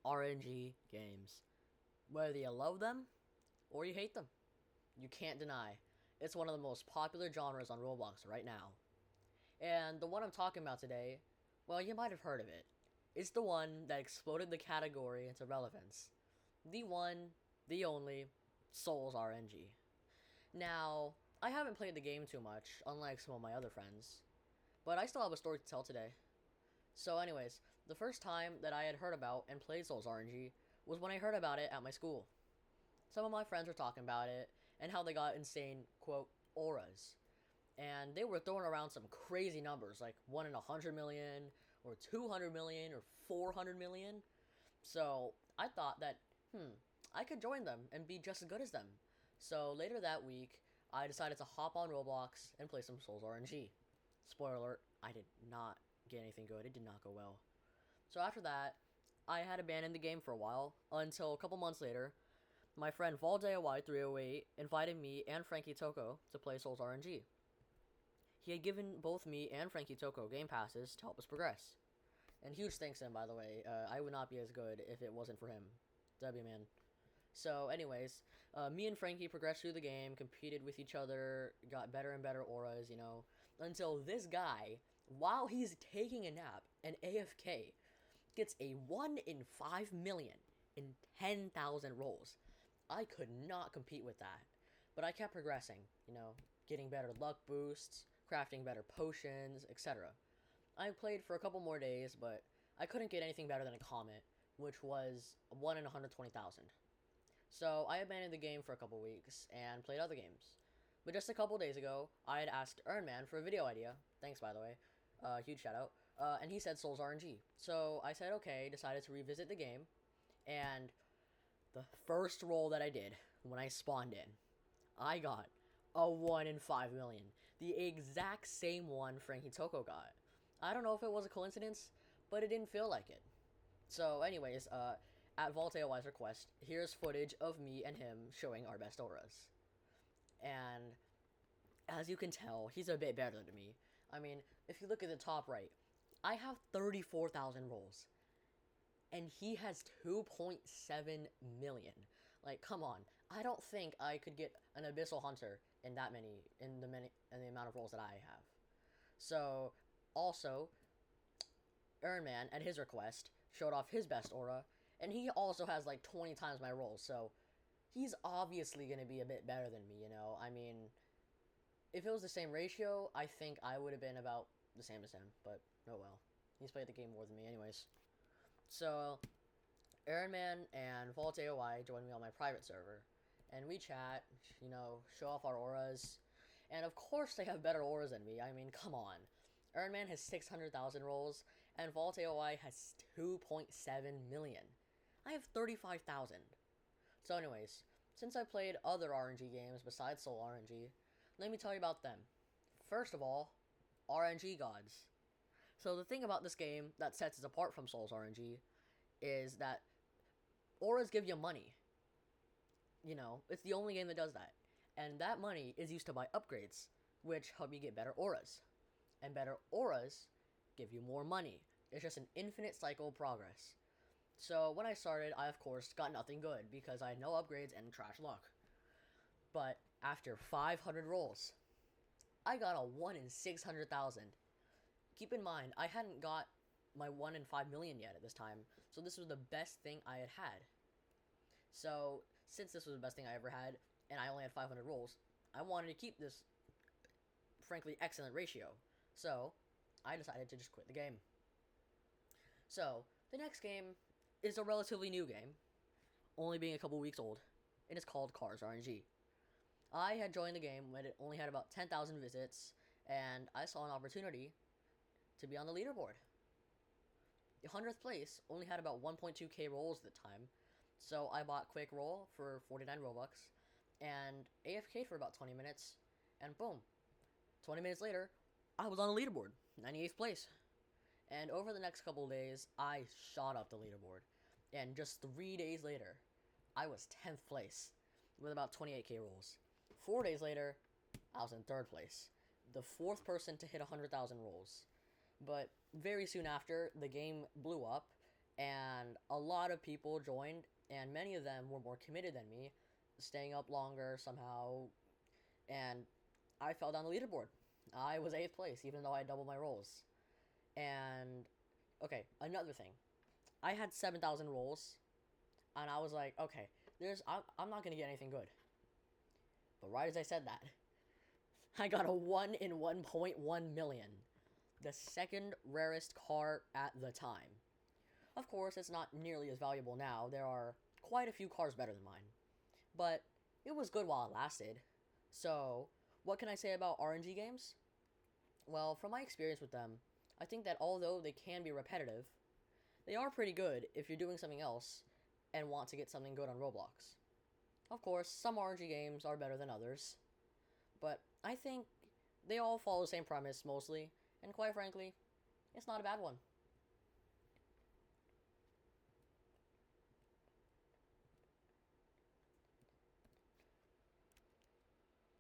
RNG games. Whether you love them or you hate them, you can't deny it's one of the most popular genres on Roblox right now. And the one I'm talking about today, well, you might have heard of it. It's the one that exploded the category into relevance. The one, the only, Souls RNG. Now, I haven't played the game too much, unlike some of my other friends, but I still have a story to tell today. So, anyways, the first time that I had heard about and played Souls RNG was when I heard about it at my school. Some of my friends were talking about it and how they got insane, quote, auras. And they were throwing around some crazy numbers, like 1 in 100 million, or 200 million, or 400 million. So I thought that, I could join them and be just as good as them. So later that week, I decided to hop on Roblox and play some Souls RNG. Spoiler alert, I did not get anything good. It did not go well. So after that, I had abandoned the game for a while until a couple months later. My friend ValdeY308 invited me and Frankie Toko to play Souls RNG. He had given both me and Frankie Toko game passes to help us progress. And huge thanks to him, by the way. I would not be as good if it wasn't for him. W, man. So, anyways, me and Frankie progressed through the game, competed with each other, got better and better auras, until this guy, while he's taking a nap, an AFK, gets a 1 in 5 million in 10,000 rolls. I could not compete with that. But I kept progressing, getting better luck boosts, crafting better potions, etc. I played for a couple more days, but I couldn't get anything better than a comet, which was 1 in 120,000. So I abandoned the game for a couple weeks and played other games. But just a couple days ago, I had asked Ernman for a video idea. Thanks, by the way. Huge shout out. And he said Souls RNG. So I said okay, decided to revisit the game, and the first roll that I did when I spawned in, I got a 1 in 5 million. The exact same one Frankie Toko got. I don't know if it was a coincidence, but it didn't feel like it. So, anyways, at ValteOY's request, here's footage of me and him showing our best auras. And as you can tell, he's a bit better than me. I mean, if you look at the top right, I have 34,000 rolls. And he has 2.7 million. Like, come on. I don't think I could get an Abyssal Hunter in the amount of rolls that I have. So, also, Ironman, at his request, showed off his best aura, and he also has like 20 times my rolls, so he's obviously going to be a bit better than me, I mean, if it was the same ratio, I think I would have been about the same as him, but oh well. He's played the game more than me anyways. So, Ironman and ValteOY joined me on my private server, and we chat, show off our auras, and of course they have better auras than me. I mean, come on. Ironman has 600,000 rolls, and ValteOY has 2.7 million. I have 35,000. So anyways, since I played other RNG games besides Soul RNG, let me tell you about them. First of all, RNG gods. So the thing about this game that sets it apart from Souls RNG is that auras give you money. It's the only game that does that. And that money is used to buy upgrades, which help you get better auras. And better auras give you more money. It's just an infinite cycle of progress. So when I started, I of course got nothing good because I had no upgrades and trash luck. But after 500 rolls, I got a 1 in 600,000. Keep in mind, I hadn't got my 1 in 5 million yet at this time, so this was the best thing I had had. So, since this was the best thing I ever had, and I only had 500 rolls, I wanted to keep this, frankly, excellent ratio. So, I decided to just quit the game. So, the next game is a relatively new game, only being a couple weeks old, and it's called Cars RNG. I had joined the game when it only had about 10,000 visits, and I saw an opportunity to be on the leaderboard. The 100th place only had about 1.2k rolls at the time, so I bought Quick Roll for 49 Robux, and AFK'd for about 20 minutes, and boom, 20 minutes later, I was on the leaderboard, 98th place. And over the next couple of days, I shot up the leaderboard, and just 3 days later, I was 10th place, with about 28k rolls. 4 days later, I was in 3rd place, the 4th person to hit 100,000 rolls. But very soon after, the game blew up, and a lot of people joined, and many of them were more committed than me, staying up longer somehow, and I fell down the leaderboard. I was 8th place, even though I doubled my rolls. And okay, another thing, I had 7,000 rolls, and I was like, okay, I'm not gonna get anything good. But right as I said that, I got a 1 in 1.1 million, the second rarest car at the time. Of course, it's not nearly as valuable now. There are quite a few cars better than mine. But it was good while it lasted. So, what can I say about RNG games? Well, from my experience with them, I think that although they can be repetitive, they are pretty good if you're doing something else and want to get something good on Roblox. Of course, some RNG games are better than others, but I think they all follow the same premise mostly, and quite frankly, it's not a bad one.